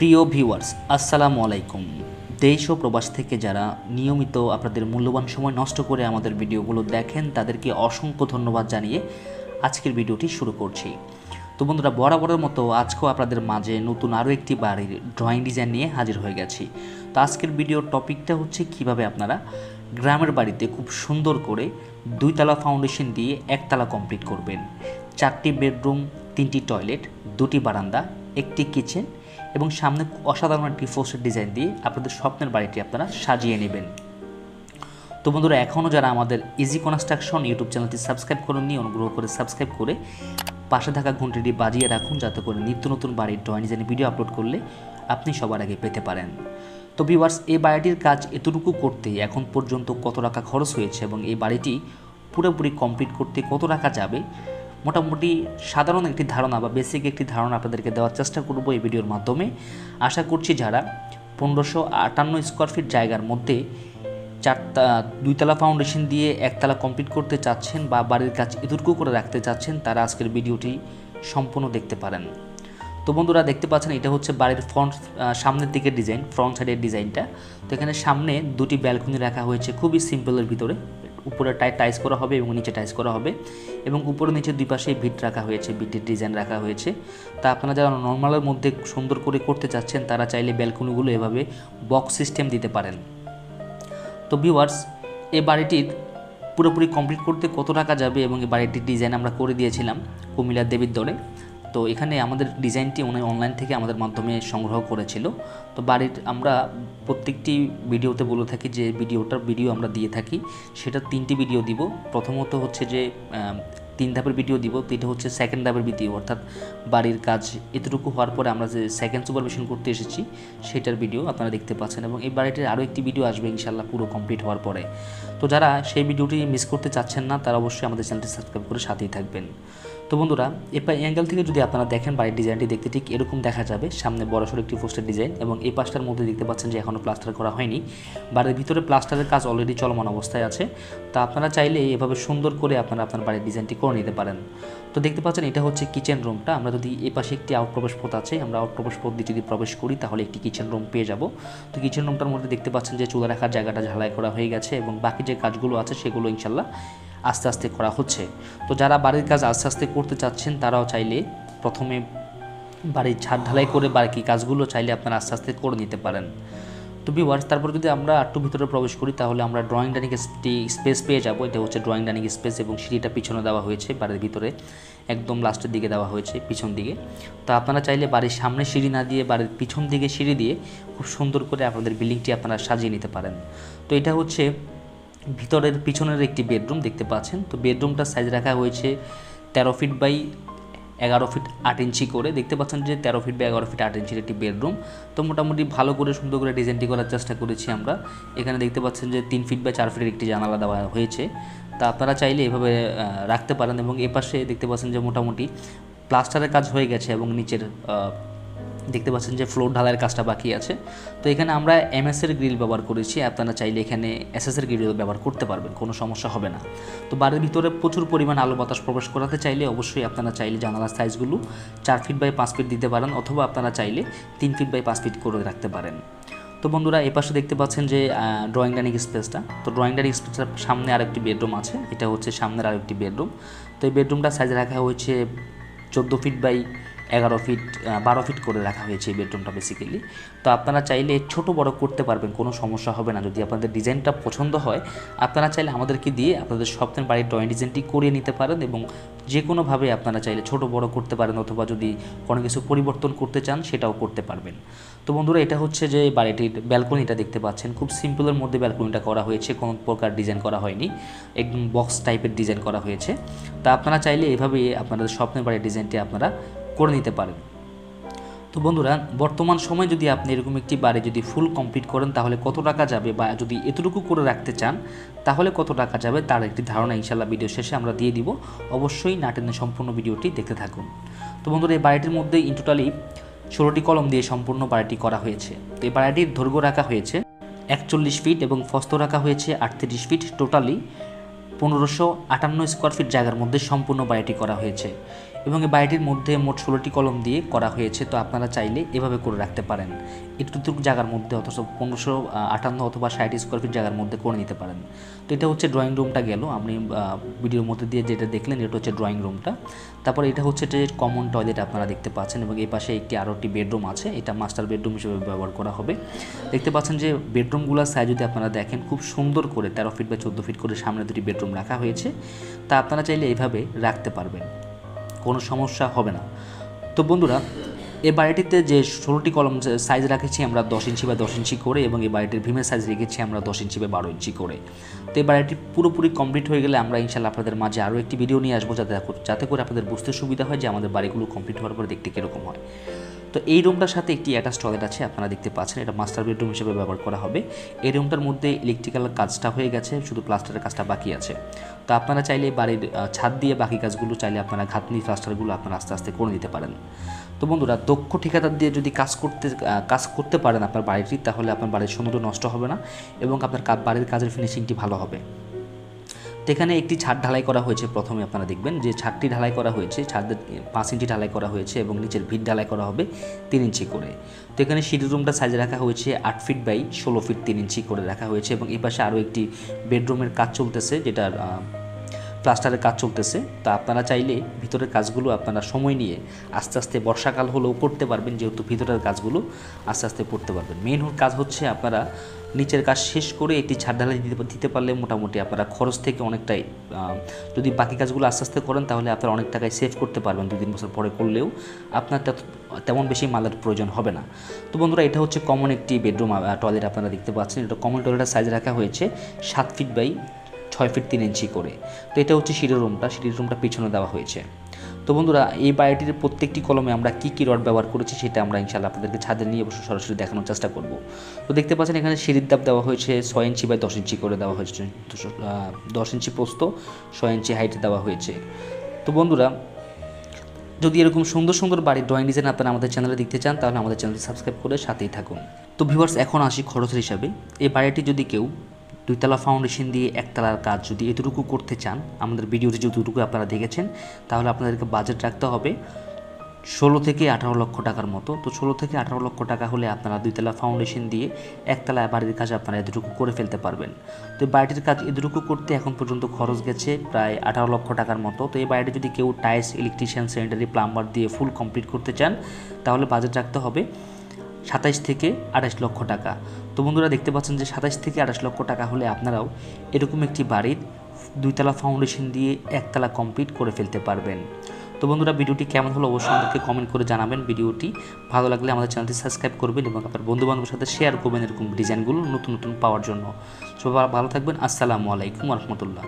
প্রিয় ভিউয়ার্স, আসসালামু আলাইকুম। দেশ ও প্রবাস থেকে যারা নিয়মিত আপনাদের মূল্যবান সময় নষ্ট করে আমাদের ভিডিওগুলো দেখেন তাদেরকে অসংখ্য ধন্যবাদ জানিয়ে আজকের ভিডিওটি শুরু করছি। তো বন্ধুরা, বরাবরের মতো আজকেও আপনাদের মাঝে নতুন আরও একটি বাড়ির ড্রয়িং ডিজাইন নিয়ে হাজির হয়ে গেছি। তো আজকের ভিডিওর টপিকটা হচ্ছে কিভাবে আপনারা গ্রামের বাড়িতে খুব সুন্দর করে 2তলা ফাউন্ডেশন দিয়ে 1তলা কমপ্লিট করবেন। 4টি বেডরুম, 3টি টয়লেট, 2টি বারান্দা, একটি কিচেন এবং সামনে অসাধারণ একটি ফোস্টের ডিজাইন দিয়ে আপনাদের স্বপ্নের বাড়িটি আপনারা সাজিয়ে নেবেন। তো বন্ধুরা, এখনও যারা আমাদের ইজি কনস্ট্রাকশন ইউটিউব চ্যানেলটি সাবস্ক্রাইব করেননি, অনুগ্রহ করে সাবস্ক্রাইব করে পাশে থাকা ঘন্টিটি বাজিয়ে রাখুন, যাতে করে নিত্য নতুন বাড়ির ড্রয়িং ডিজাইনের ভিডিও আপলোড করলে আপনি সবার আগে পেতে পারেন। তো ভিউয়ার্স, এই বাড়িটির কাজ এতটুকু করতে এখন পর্যন্ত কত টাকা খরচ হয়েছে এবং এই বাড়িটি পুরোপুরি কমপ্লিট করতে কত টাকা যাবে, মোটামুটি সাধারণ একটি ধারণা বা বেসিক একটি ধারণা আপনাদেরকে দেওয়ার চেষ্টা করব এই ভিডিওর মাধ্যমে। আশা করছি যারা 1558 স্কোয়ার ফিট জায়গার মধ্যে 2তলা ফাউন্ডেশন দিয়ে 1তলা কমপ্লিট করতে চাচ্ছেন বা বাড়ির কাজ এতটুকু করে রাখতে চাচ্ছেন, তারা আজকের ভিডিওটি সম্পূর্ণ দেখতে পারেন। তো বন্ধুরা, দেখতে পাচ্ছেন এটা হচ্ছে বাড়ির সামনের দিকের ডিজাইন, ফ্রন্ট সাইডের ডিজাইনটা। তো এখানে সামনে 2টি ব্যালকনি রাখা হয়েছে খুবই সিম্পলের ভিতরে। উপরে টাইস করা হবে এবং নিচে টাইস করা হবে এবং উপরে নিচে দুই পাশে ভিট রাখা হয়েছে, ভিটের ডিজাইন রাখা হয়েছে। তা আপনারা যারা নর্মালের মধ্যে সুন্দর করে করতে চাচ্ছেন তারা চাইলে ব্যালকনিগুলো এভাবে বক্স সিস্টেম দিতে পারেন। তো ভিউয়ার্স, এই বাড়িটির পুরোপুরি কমপ্লিট করতে কত টাকা যাবে এবং এই বাড়িটির ডিজাইন আমরা করে দিয়েছিলাম কুমিল্লার দেবীদ্বরে। তো এখানে আমাদের ডিজাইনটি উনি অনলাইন থেকে আমাদের মাধ্যমে সংগ্রহ করেছিল। তো বাড়ির আমরা প্রত্যেকটি ভিডিওতে বলে থাকি যে ভিডিও আমরা দিয়ে থাকি, সেটা 3টি ভিডিও দিব। প্রথমত হচ্ছে যে 3 ধাপের ভিডিও দিব, তো এটা হচ্ছে সেকেন্ড ধাপের ভিডিও, অর্থাৎ বাড়ির কাজ এতটুকু হওয়ার পরে আমরা যে সেকেন্ড সুপারভিশন করতে এসেছি সেটার ভিডিও আপনারা দেখতে পাচ্ছেন এবং এই বাড়িটির আরও একটি ভিডিও আসবে ইনশাল্লাহ পুরো কমপ্লিট হওয়ার পরে। তো যারা সেই ভিডিওটি মিস করতে চাচ্ছেন না তারা অবশ্যই আমাদের চ্যানেলটি সাবস্ক্রাইব করে সাথেই থাকবেন। তো বন্ধুরা, এই অ্যাঙ্গেল থেকে যদি আপনারা দেখেন বাড়ির ডিজাইনটি দেখতে ঠিক এরকম দেখা যাবে। সামনে বড়সড় একটি পোস্টার ডিজাইন এবং এই পাশটার মধ্যে দেখতে পাচ্ছেন যে এখনও প্লাস্টার করা হয়নি। বাড়ির ভিতরে প্লাস্টারের কাজ অলরেডি চলমান অবস্থায় আছে। তা আপনারা চাইলে এভাবে সুন্দর করে আপনারা আপনার বাড়ির ডিজাইনটি করে নিতে পারেন। তো দেখতে পাচ্ছেন এটা হচ্ছে কিচেন রুমটা। আমরা যদি এই পাশে একটি আউটপ্রবেশ পথ আছে, আমরা আউটপ্রবেশ পথ দিয়ে যদি প্রবেশ করি তাহলে একটি কিচেন রুম পেয়ে যাব। তো কিচেন রুমটার মধ্যে দেখতে পাচ্ছেন যে চুলা রাখার জায়গাটা ঝালাই করা হয়ে গেছে এবং বাকি যে কাজগুলো আছে সেগুলো ইনশাল্লাহ আস্তে আস্তে করা হচ্ছে। তো যারা বাড়ির কাজ আস্তে আস্তে করতে চাচ্ছেন তারাও চাইলে প্রথমে বাড়ির ছাদ ঢালাই করে বাকি কাজগুলো চাইলে আপনারা আস্তে আস্তে করে নিতে পারেন। তো ভিউয়ার্স, তারপর যদি আমরা একটু ভিতরে প্রবেশ করি তাহলে আমরা ড্রয়িং ডাইনিং স্পেস পেয়ে যাব। এটা হচ্ছে ড্রয়িং ডাইনিং স্পেস এবং সিঁড়িটা পিছনে দেওয়া হয়েছে, বাড়ির ভিতরে একদম লাস্টের দিকে দেওয়া হয়েছে পিছন দিকে। তো আপনারা চাইলে বাড়ির সামনে সিঁড়ি না দিয়ে বাড়ির পিছন দিকে সিঁড়ি দিয়ে খুব সুন্দর করে আপনাদের বিল্ডিংটি আপনারা সাজিয়ে নিতে পারেন। তো এটা হচ্ছে ভিতরের পিছনের একটি বেডরুম দেখতে পাচ্ছেন। তো বেডরুমটার সাইজ রাখা হয়েছে 13 ফিট বাই 11 ফিট 8 ইঞ্চি করে। দেখতে পাচ্ছেন যে 13 ফিট বাই 11 ফিট 8 ইঞ্চির একটি বেডরুম। তো মোটামুটি ভালো করে সুন্দর করে ডিজাইনটি করার চেষ্টা করেছি আমরা। এখানে দেখতে পাচ্ছেন যে 3 ফিট বাই 4 ফিটের একটি জানালা দেওয়া হয়েছে। তা আপনারা চাইলে এভাবে রাখতে পারেন এবং এ পাশে দেখতে পাচ্ছেন যে মোটামুটি প্লাস্টারের কাজ হয়ে গেছে এবং নিচের দেখতে পাচ্ছেন যে ফ্লোর ঢালাইয়ের কাজটা বাকি আছে। তো এখানে আমরা এমএসের গ্রিল ব্যবহার করেছি, আপনারা চাইলে এখানে এসএসের গ্রিল ব্যবহার করতে পারবেন, কোনো সমস্যা হবে না। তো বাড়ির ভিতরে প্রচুর পরিমাণ আলো বাতাস প্রবেশ করাতে চাইলে অবশ্যই আপনারা চাইলে জানালার সাইজগুলো 4 ফিট বাই 5 ফিট দিতে পারেন অথবা আপনারা চাইলে 3 ফিট বাই 5 ফিট করে রাখতে পারেন। তো বন্ধুরা, এই পাশে দেখতে পাচ্ছেন যে ড্রয়িং ডাইনিং স্পেসটা। তো ড্রয়িং ডাইনিং স্পেসটার সামনে আরেকটি বেডরুম আছে, এটা হচ্ছে সামনের আরেকটি বেডরুম। তো এই বেডরুমটা সাইজ রাখা হয়েছে 14 ফিট বাই 11 ফিট 12 ফিট করে রাখা হয়েছে এই বেডরুমটা বেসিক্যালি। তো আপনারা চাইলে ছোট বড় করতে পারবেন, কোনো সমস্যা হবে না। যদি আপনাদের ডিজাইনটা পছন্দ হয় আপনারা চাইলে আমাদেরকে দিয়ে আপনাদের স্বপ্নের বাড়ির ড্রয়িং ডিজাইনটি করিয়ে নিতে পারেন এবং যে কোনোভাবে আপনারা চাইলে ছোট বড় করতে পারেন অথবা যদি কোনো কিছু পরিবর্তন করতে চান সেটাও করতে পারবেন। তো বন্ধুরা, এটা হচ্ছে যে বাড়িটির ব্যালকনিটা দেখতে পাচ্ছেন, খুব সিম্পলের মধ্যে ব্যালকনিটা করা হয়েছে, কোনো প্রকার ডিজাইন করা হয়নি, একদম বক্স টাইপের ডিজাইন করা হয়েছে। তা আপনারা চাইলে এভাবে আপনাদের স্বপ্নের বাড়ির ডিজাইনটি আপনারা করে নিতে পারেন। তো বন্ধুরা, বর্তমান সময় যদি আপনি এরকম একটি বাড়ি যদি ফুল কমপ্লিট করেন তাহলে কত টাকা যাবে বা যদি এতটুকু করে রাখতে চান তাহলে কত টাকা যাবে তার একটি ধারণা ইনশাল্লাহ ভিডিও শেষে আমরা দিয়ে দিব। অবশ্যই না টেনে সম্পূর্ণ ভিডিওটি দেখতে থাকুন। তো বন্ধুরা, এই বাড়িটির মধ্যে ইন টোটালি 16টি কলম দিয়ে সম্পূর্ণ বাড়িটি করা হয়েছে। তো এই বাড়িটির দৈর্ঘ্য রাখা হয়েছে 41 ফিট এবং প্রস্থ রাখা হয়েছে 38 ফিট। টোটালি 1558 স্কোয়ার ফিট জায়গার মধ্যে সম্পূর্ণ বাড়িটি করা হয়েছে। এবং এই বাড়িটির মধ্যে মোট 16টি কলম দিয়ে করা হয়েছে। তো আপনারা চাইলে এভাবে করে রাখতে পারেন, এটুকু জায়গার মধ্যে, অথচ 1558 অথবা 60 স্কোয়ার ফিট জায়গার মধ্যে করে নিতে পারেন। তো এটা হচ্ছে ড্রয়িং রুমটা গেল, আপনি ভিডিওর মধ্যে দিয়ে যেটা দেখলেন এটা হচ্ছে ড্রয়িং রুমটা। তারপর এটা হচ্ছে যে কমন টয়লেট আপনারা দেখতে পাচ্ছেন, এবং এই পাশে আরোটি বেডরুম আছে, এটা মাস্টার বেডরুম হিসেবে ব্যবহার করা হবে। দেখতে পাচ্ছেন যে বেডরুমগুলোর সাইজ যদি আপনারা দেখেন খুব সুন্দর করে 13 ফিট বা 14 ফিট করে সামনে দুটি বেডরুম রাখা হয়েছে। তা আপনারা চাইলে এইভাবে রাখতে পারবেন, কোনো সমস্যা হবে না। তো বন্ধুরা, এই বাড়িটিতে যে 16টি কলম সাইজ রেখেছি আমরা 10 ইঞ্চি বা 10 ইঞ্চি করে, এবং এই বাড়িটির ভীমের সাইজ রেখেছি আমরা 10 ইঞ্চি বা 12 ইঞ্চি করে। তো এই বাড়িটি পুরোপুরি কমপ্লিট হয়ে গেলে আমরা ইনশাল্লাহ আপনাদের মাঝে আরও একটি ভিডিও নিয়ে আসবো, যাতে করে আপনাদের বুঝতে সুবিধা হয় যে আমাদের বাড়িগুলো কমপ্লিট হওয়ার পরে দেখতে কীরকম হয়। তো এই রুমটার সাথে একটি অ্যাটাচ টয়লেট আছে, আপনারা দেখতে পাচ্ছেন, এটা মাস্টার বেডরুম হিসেবে ব্যবহার করা হবে। এই রুমটার মধ্যে ইলেকট্রিক্যাল কাজটা হয়ে গেছে, শুধু প্লাস্টারের কাজটা বাকি আছে। তো আপনারা চাইলে বাড়ির ছাদ দিয়ে বাকি কাজগুলো চাইলে আপনারা ঘাতনি প্লাস্টারগুলো আপনারা আস্তে আস্তে করে নিতে পারেন। তো বন্ধুরা, দক্ষ ঠিকাদার দিয়ে যদি কাজ করতে পারেন আপনার বাড়িটি, তাহলে আপনার বাড়ির সৌন্দর্য নষ্ট হবে না এবং আপনার বাড়ির কাজের ফিনিশিংটি ভালো হবে। তো এখানে একটি ছাদ ঢালাই করা হয়েছে, প্রথমে আপনারা দেখবেন যে ছাদটি ঢালাই করা হয়েছে, ছাদের 5 ইঞ্চি ঢালাই করা হয়েছে এবং নিচের ভিত ঢালাই করা হবে 3 ইঞ্চি করে। তো এখানে সিঁড়ি রুমটা সাইজ রাখা হয়েছে 8 ফিট বাই 16 ফিট 3 ইঞ্চি করে রাখা হয়েছে, এবং এই পাশে আরও একটি বেডরুমের কাজ চলতেছে, যেটার প্লাস্টারের কাজ চলতেছে। তা আপনারা চাইলে ভিতরের কাজগুলো আপনারা সময় নিয়ে আস্তে আস্তে, বর্ষাকাল হলেও করতে পারবেন, যেহেতু ভিতরের কাজগুলো আস্তে আস্তে করতে পারবেন। মেইন কাজ হচ্ছে আপনারা নিচের কাজ শেষ করে একটি ছাদ ঢালাই দিতে পারলে মোটামুটি আপনারা খরচ থেকে অনেকটাই, যদি বাকি কাজগুলো আস্তে আস্তে করেন তাহলে আপনারা অনেক টাকায় সেভ করতে পারবেন, 2-3 বছর পরে করলেও আপনার তেমন বেশি মালের প্রয়োজন হবে না। তো বন্ধুরা, এটা হচ্ছে কমন একটি বেডরুম টয়লেট আপনারা দেখতে পাচ্ছেন। এটা কমন টয়লেটের সাইজ রাখা হয়েছে 7 ফিট বাই 6 ফিট 3 ইঞ্চি করে। তো এটা হচ্ছে সিঁড়ির রুমটা পিছনে দেওয়া হয়েছে। তো বন্ধুরা, এই বাড়িটির প্রত্যেকটি কলমে আমরা কী রড ব্যবহার করেছি সেটা আমরা ইনশাআল্লাহ আপনাদেরকে ছাদে নিয়ে অবশ্যই সরাসরি দেখানোর চেষ্টা করব। তো দেখতে পাচ্ছেন এখানে সিঁড়ির ধাপ দেওয়া হয়েছে 6 ইঞ্চি বাই 10 ইঞ্চি করে দেওয়া হয়েছে, 10 ইঞ্চি প্রস্থ, 6 ইঞ্চি হাইটে দেওয়া হয়েছে। তো বন্ধুরা, যদি এরকম সুন্দর সুন্দর বাড়ির ড্রয়িং ডিজাইন আপনারা আমাদের চ্যানেলে দেখতে চান, তাহলে আমাদের চ্যানেলটি সাবস্ক্রাইব করে সাথেই থাকুন। তো ভিউয়ার্স, এখন আসি খরচের হিসাবে। এই বাড়িটি যদি কেউ 2 তলা ফাউন্ডেশন দিয়ে 1 তলার কাজ যদি এতটুকু করতে চান, আমাদের ভিডিওতে যতটুকু আপনারা দেখেছেন, তাহলে আপনাদেরকে বাজেট রাখতে হবে 16 থেকে 18 লক্ষ টাকার মতো। তো 16 থেকে 18 লক্ষ টাকা হলে আপনারা 2 তলা ফাউন্ডেশন দিয়ে 1 তলা বাড়ির কাজ আপনারা এতটুকু করে ফেলতে পারবেন। তো এই বাড়িটির কাজ এতটুকু করতে এখন পর্যন্ত খরচ গেছে প্রায় 18 লক্ষ টাকার মতো। তো এই বাড়িটি যদি কেউ টাইলস, ইলেকট্রিশিয়ান, স্যানিটারি, প্লাম্বার দিয়ে ফুল কমপ্লিট করতে চান, তাহলে বাজেট রাখতে হবে 27 থেকে 28 লক্ষ টাকা। তো বন্ধুরা, দেখতে পাচ্ছেন যে 27 থেকে 28 লক্ষ টাকা হলে আপনারাও এরকম একটি বাড়ির 2 তলা ফাউন্ডেশন দিয়ে 1 তলা কমপ্লিট করে ফেলতে পারবেন। তো বন্ধুরা, ভিডিওটি কেমন হলো অবশ্যই আমাদেরকে কমেন্ট করে জানাবেন। ভিডিওটি ভালো লাগলে আমাদের চ্যানেলটি সাবস্ক্রাইব করবেন এবং আপনার বন্ধুবান্ধবের সাথে শেয়ার করবেন এরকম ডিজাইনগুলো নতুন নতুন পাওয়ার জন্য। সবাই ভালো থাকবেন। আসসালামু আলাইকুম ওয়া রাহমাতুল্লাহ।